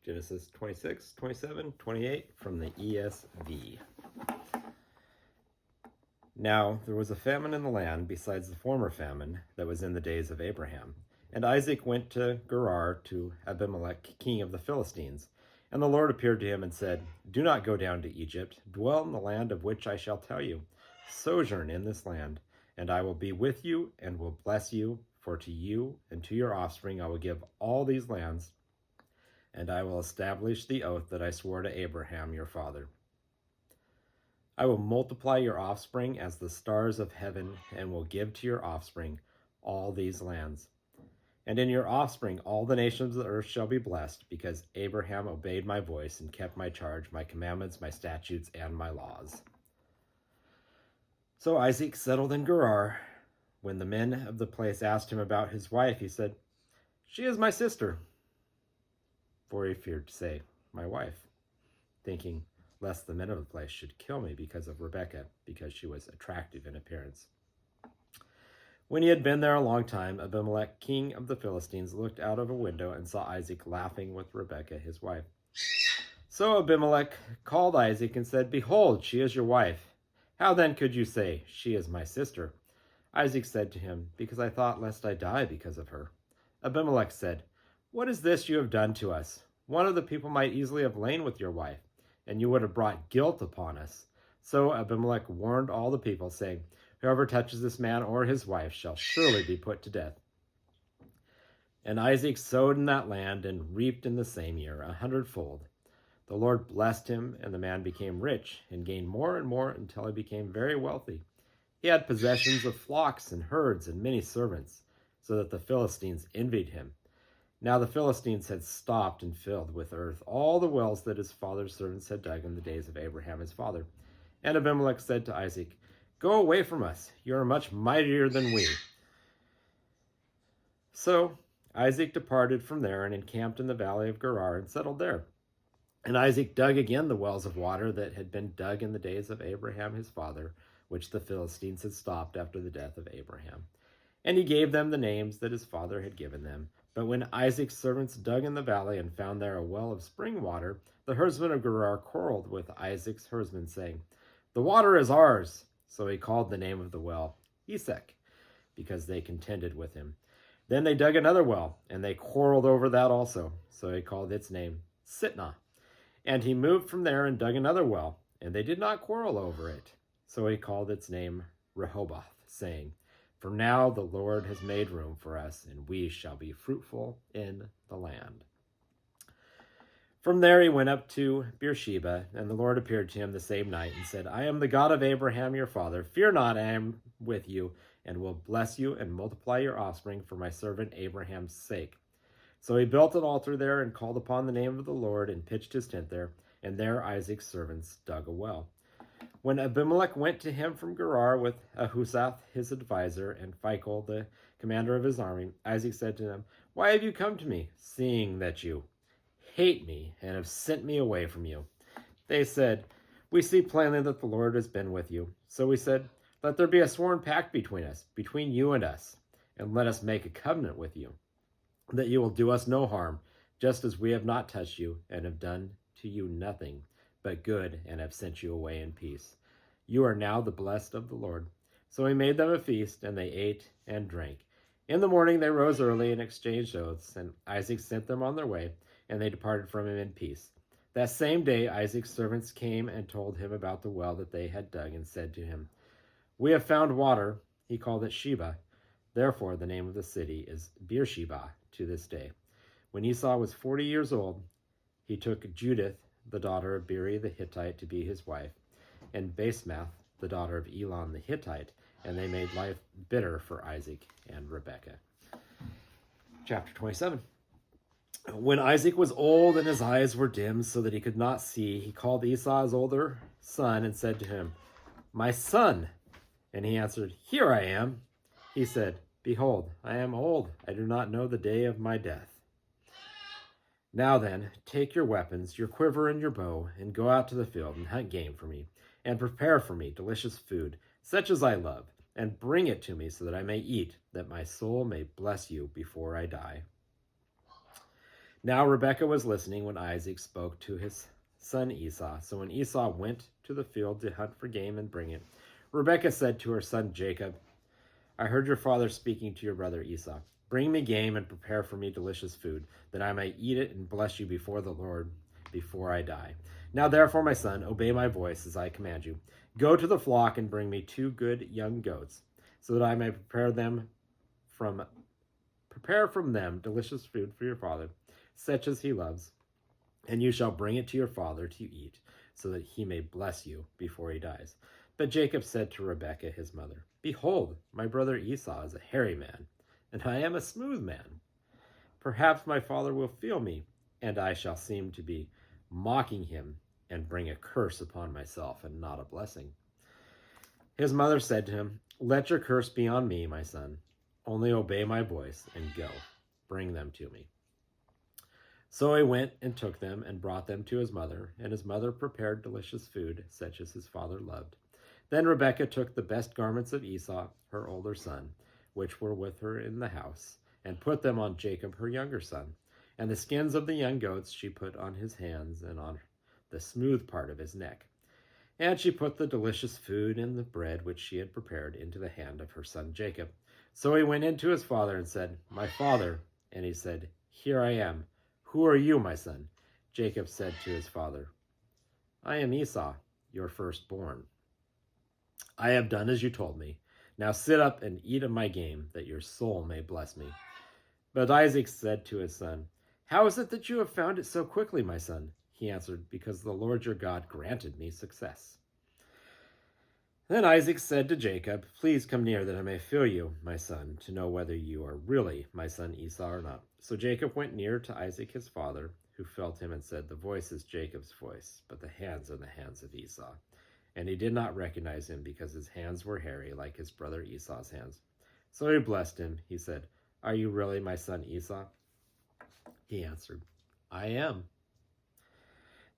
Genesis 26, 27, 28 from the ESV. Now there was a famine in the land besides the former famine that was in the days of Abraham. And Isaac went to Gerar to Abimelech, king of the Philistines. And the Lord appeared to him and said, Do not go down to Egypt. Dwell in the land of which I shall tell you. Sojourn in this land, and I will be with you and will bless you. For to you and to your offspring I will give all these lands, and I will establish the oath that I swore to Abraham your father. I will multiply your offspring as the stars of heaven, and will give to your offspring all these lands. And in your offspring all the nations of the earth shall be blessed, because Abraham obeyed my voice and kept my charge, my commandments, my statutes, and my laws. So Isaac settled in Gerar. When the men of the place asked him about his wife, he said, She is my sister. For he feared to say, My wife, thinking lest the men of the place should kill me because of Rebekah, because she was attractive in appearance. When he had been there a long time, Abimelech, king of the Philistines, looked out of a window and saw Isaac laughing with Rebekah, his wife. So Abimelech called Isaac and said, Behold, she is your wife. How then could you say, She is my sister? Isaac said to him, Because I thought lest I die because of her. Abimelech said, What is this you have done to us? One of the people might easily have lain with your wife, and you would have brought guilt upon us. So Abimelech warned all the people, saying, Whoever touches this man or his wife shall surely be put to death. And Isaac sowed in that land and reaped in the same year 100-fold. The Lord blessed him, and the man became rich and gained more and more until he became very wealthy. He had possessions of flocks and herds and many servants, so that the Philistines envied him. Now the Philistines had stopped and filled with earth all the wells that his father's servants had dug in the days of Abraham his father. And Abimelech said to Isaac, Go away from us, you are much mightier than we. So Isaac departed from there and encamped in the valley of Gerar and settled there. And Isaac dug again the wells of water that had been dug in the days of Abraham his father, which the Philistines had stopped after the death of Abraham. And he gave them the names that his father had given them. But when Isaac's servants dug in the valley and found there a well of spring water, the herdsmen of Gerar quarreled with Isaac's herdsmen, saying, The water is ours. So he called the name of the well Esek, because they contended with him. Then they dug another well, and they quarreled over that also. So he called its name Sitnah. And he moved from there and dug another well, and they did not quarrel over it. So he called its name Rehoboth, saying, For now the Lord has made room for us, and we shall be fruitful in the land. From there he went up to Beersheba, and the Lord appeared to him the same night and said, I am the God of Abraham your father. Fear not, I am with you, and will bless you and multiply your offspring for my servant Abraham's sake. So he built an altar there and called upon the name of the Lord and pitched his tent there, and there Isaac's servants dug a well. When Abimelech went to him from Gerar with Ahuzath his advisor and Phicol the commander of his army, Isaac said to them, Why have you come to me, seeing that you hate me and have sent me away from you? They said, We see plainly that the Lord has been with you. So we said, Let there be a sworn pact between us, between you and us, and let us make a covenant with you, that you will do us no harm, just as we have not touched you and have done to you nothing but good and have sent you away in peace. You are now the blessed of the Lord. So he made them a feast, and they ate and drank. In the morning they rose early and exchanged oaths, and Isaac sent them on their way, and they departed from him in peace. That same day Isaac's servants came and told him about the well that they had dug, and said to him, We have found water. He called it Sheba. Therefore the name of the city is Beersheba to this day. When Esau was 40 years old, he took Judith, the daughter of Beeri the Hittite, to be his wife, and Basemath, the daughter of Elon the Hittite, and they made life bitter for Isaac and Rebekah. Chapter 27. When Isaac was old and his eyes were dim so that he could not see, he called Esau his older son and said to him, My son. And he answered, Here I am. He said, Behold, I am old. I do not know the day of my death. Now then, take your weapons, your quiver and your bow, and go out to the field and hunt game for me, and prepare for me delicious food, such as I love, and bring it to me so that I may eat, that my soul may bless you before I die. Now Rebekah was listening when Isaac spoke to his son Esau. So when Esau went to the field to hunt for game and bring it, Rebekah said to her son Jacob, I heard your father speaking to your brother Esau. Bring me game and prepare for me delicious food, that I may eat it and bless you before the Lord before I die. Now therefore, my son, obey my voice as I command you. Go to the flock and bring me 2 good young goats, so that I may prepare from them delicious food for your father, such as he loves, and you shall bring it to your father to eat, so that he may bless you before he dies. But Jacob said to Rebekah his mother, Behold, my brother Esau is a hairy man, and I am a smooth man. Perhaps my father will feel me, and I shall seem to be mocking him, and bring a curse upon myself, and not a blessing. His mother said to him, Let your curse be on me, my son. Only obey my voice, and go. Bring them to me. So he went and took them, and brought them to his mother, and his mother prepared delicious food, such as his father loved. Then Rebekah took the best garments of Esau, her older son, which were with her in the house, and put them on Jacob, her younger son. And the skins of the young goats she put on his hands and on the smooth part of his neck. And she put the delicious food and the bread which she had prepared into the hand of her son Jacob. So he went in to his father and said, My father. And he said, Here I am. Who are you, my son? Jacob said to his father, I am Esau, your firstborn. I have done as you told me. Now sit up and eat of my game, that your soul may bless me. But Isaac said to his son, How is it that you have found it so quickly, my son? He answered, Because the Lord your God granted me success. Then Isaac said to Jacob, Please come near that I may feel you, my son, to know whether you are really my son Esau or not. So Jacob went near to Isaac his father, who felt him and said, The voice is Jacob's voice, but the hands are the hands of Esau. And he did not recognize him, because his hands were hairy like his brother Esau's hands. So he blessed him. He said, Are you really my son Esau? He answered, I am.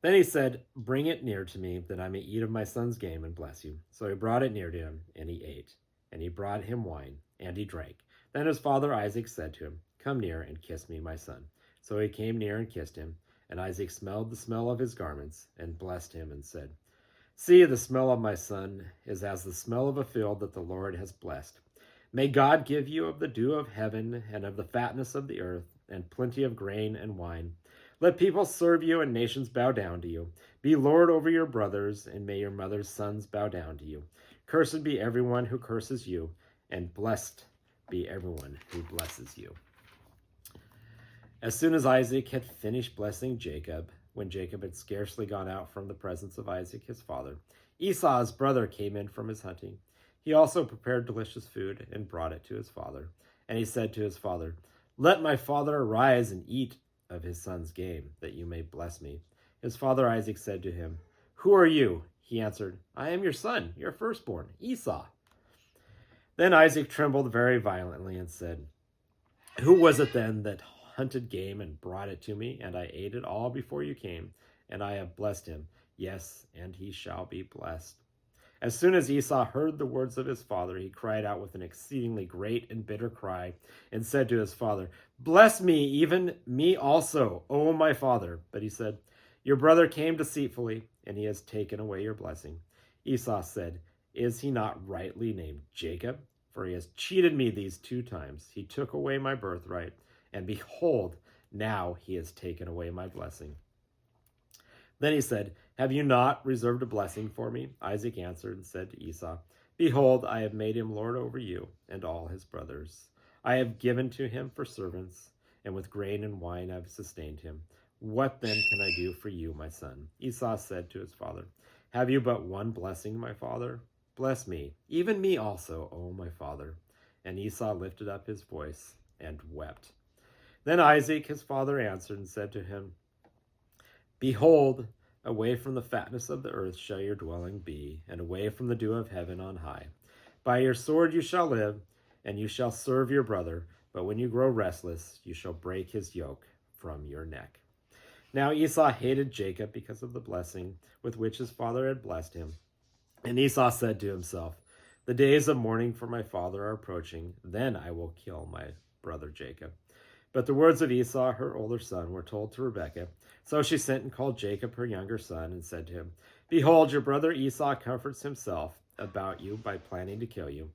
Then he said, Bring it near to me, that I may eat of my son's game and bless you. So he brought it near to him, and he ate. And he brought him wine, and he drank. Then his father Isaac said to him, Come near and kiss me, my son. So he came near and kissed him. And Isaac smelled the smell of his garments, and blessed him, and said, See, the smell of my son is as the smell of a field that the Lord has blessed. May God give you of the dew of heaven, and of the fatness of the earth, and plenty of grain and wine. Let people serve you, and nations bow down to you. Be Lord over your brothers, and may your mother's sons bow down to you. Cursed be everyone who curses you, and blessed be everyone who blesses you. As soon as Isaac had finished blessing Jacob, when Jacob had scarcely gone out from the presence of Isaac his father, Esau his brother came in from his hunting. He also prepared delicious food and brought it to his father. And he said to his father, Let my father arise and eat of his son's game, that you may bless me. His father Isaac said to him, Who are you? He answered, I am your son, your firstborn, Esau. Then Isaac trembled very violently and said, Who was it then that hunted game and brought it to me? And I ate it all before you came, and I have blessed him. Yes, and he shall be blessed. As soon as Esau heard the words of his father, he cried out with an exceedingly great and bitter cry, and said to his father, Bless me, even me also, O my father. But he said, Your brother came deceitfully, and he has taken away your blessing. Esau said, Is he not rightly named Jacob? For he has cheated me these 2 times. He took away my birthright, and behold, now he has taken away my blessing. Then he said, Have you not reserved a blessing for me? Isaac answered and said to Esau, Behold, I have made him lord over you and all his brothers. I have given to him for servants, and with grain and wine I have sustained him. What then can I do for you, my son? Esau said to his father, Have you but one blessing, my father? Bless me, even me also, O my father. And Esau lifted up his voice and wept. Then Isaac his father answered and said to him, Behold, away from the fatness of the earth shall your dwelling be, and away from the dew of heaven on high. By your sword you shall live, and you shall serve your brother, but when you grow restless, you shall break his yoke from your neck. Now Esau hated Jacob because of the blessing with which his father had blessed him. And Esau said to himself, The days of mourning for my father are approaching, then I will kill my brother Jacob. But the words of Esau, her older son, were told to Rebekah. So she sent and called Jacob, her younger son, and said to him, Behold, your brother Esau comforts himself about you by planning to kill you.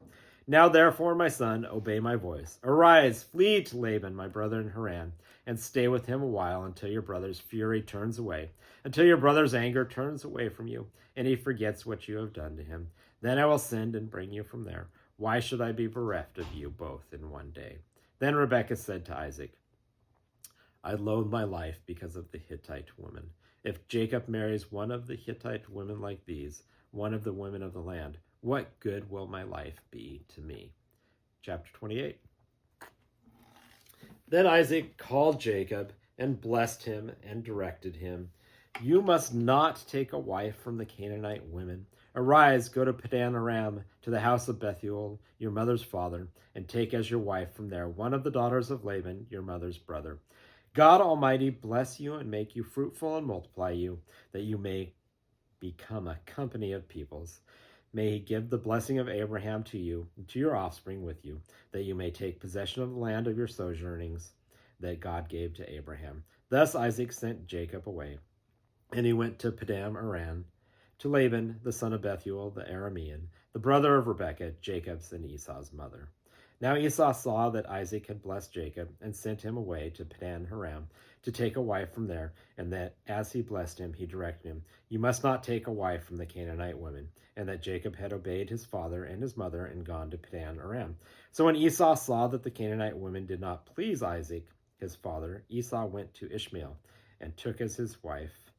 Now therefore, my son, obey my voice. Arise, flee to Laban, my brother in Haran, and stay with him a while until your brother's fury turns away, until your brother's anger turns away from you, and he forgets what you have done to him. Then I will send and bring you from there. Why should I be bereft of you both in one day? Then Rebekah said to Isaac, I loathe my life because of the Hittite woman. If Jacob marries one of the Hittite women like these, one of the women of the land, what good will my life be to me? Chapter 28. Then Isaac called Jacob and blessed him and directed him, You must not take a wife from the Canaanite women. Arise, go to Padan Aram, to the house of Bethuel, your mother's father, and take as your wife from there one of the daughters of Laban, your mother's brother. God Almighty bless you and make you fruitful and multiply you, that you may become a company of peoples. May he give the blessing of Abraham to you and to your offspring with you, that you may take possession of the land of your sojournings that God gave to Abraham. Thus Isaac sent Jacob away, and he went to Padan Aram, to Laban, the son of Bethuel, the Aramean, the brother of Rebekah, Jacob's and Esau's mother. Now Esau saw that Isaac had blessed Jacob, and sent him away to Padan Aram to take a wife from there, and that as he blessed him, he directed him, You must not take a wife from the Canaanite women, and that Jacob had obeyed his father and his mother and gone to Padan Aram. So when Esau saw that the Canaanite women did not please Isaac, his father, Esau went to Ishmael, and took as his wife,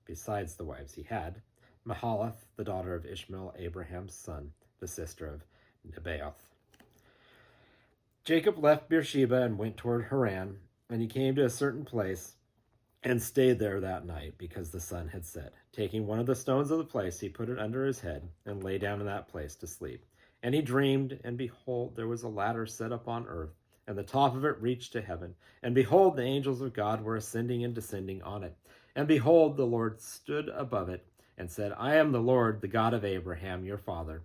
besides the wives he had, Mahalath, the daughter of Ishmael, Abraham's son, the sister of Nebaioth. Jacob left Beersheba and went toward Haran, and he came to a certain place and stayed there that night because the sun had set. Taking one of the stones of the place, he put it under his head and lay down in that place to sleep. And he dreamed, and behold, there was a ladder set up on earth, and the top of it reached to heaven. And behold, the angels of God were ascending and descending on it. And behold, the Lord stood above it and said, I am the Lord, the God of Abraham, your father,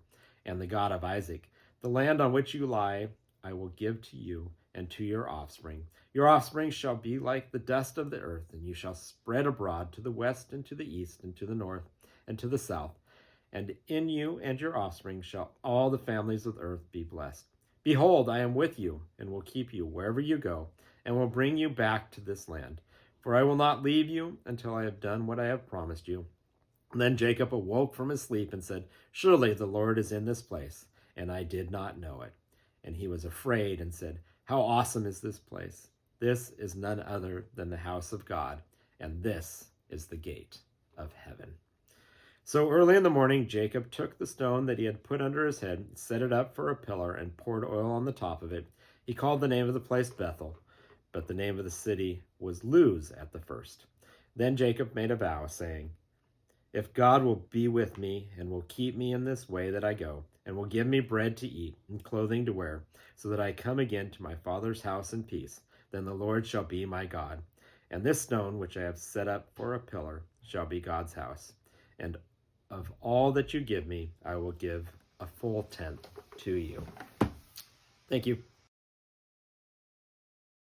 and the God of Isaac. The land on which you lie I will give to you and to your offspring. Your offspring shall be like the dust of the earth, and you shall spread abroad to the west and to the east and to the north and to the south. And in you and your offspring shall all the families of the earth be blessed. Behold, I am with you and will keep you wherever you go, and will bring you back to this land. For I will not leave you until I have done what I have promised you. And then Jacob awoke from his sleep and said, Surely the Lord is in this place, and I did not know it. And he was afraid and said, How awesome is this place! This is none other than the house of God, and this is the gate of heaven. So early in the morning, Jacob took the stone that he had put under his head, set it up for a pillar, and poured oil on the top of it. He called the name of the place Bethel, but the name of the city was Luz at the first. Then Jacob made a vow, saying, If God will be with me and will keep me in this way that I go, and will give me bread to eat and clothing to wear, so that I come again to my father's house in peace, then the Lord shall be my God. And this stone which I have set up for a pillar shall be God's house. And of all that you give me, I will give a full tenth to you. Thank you.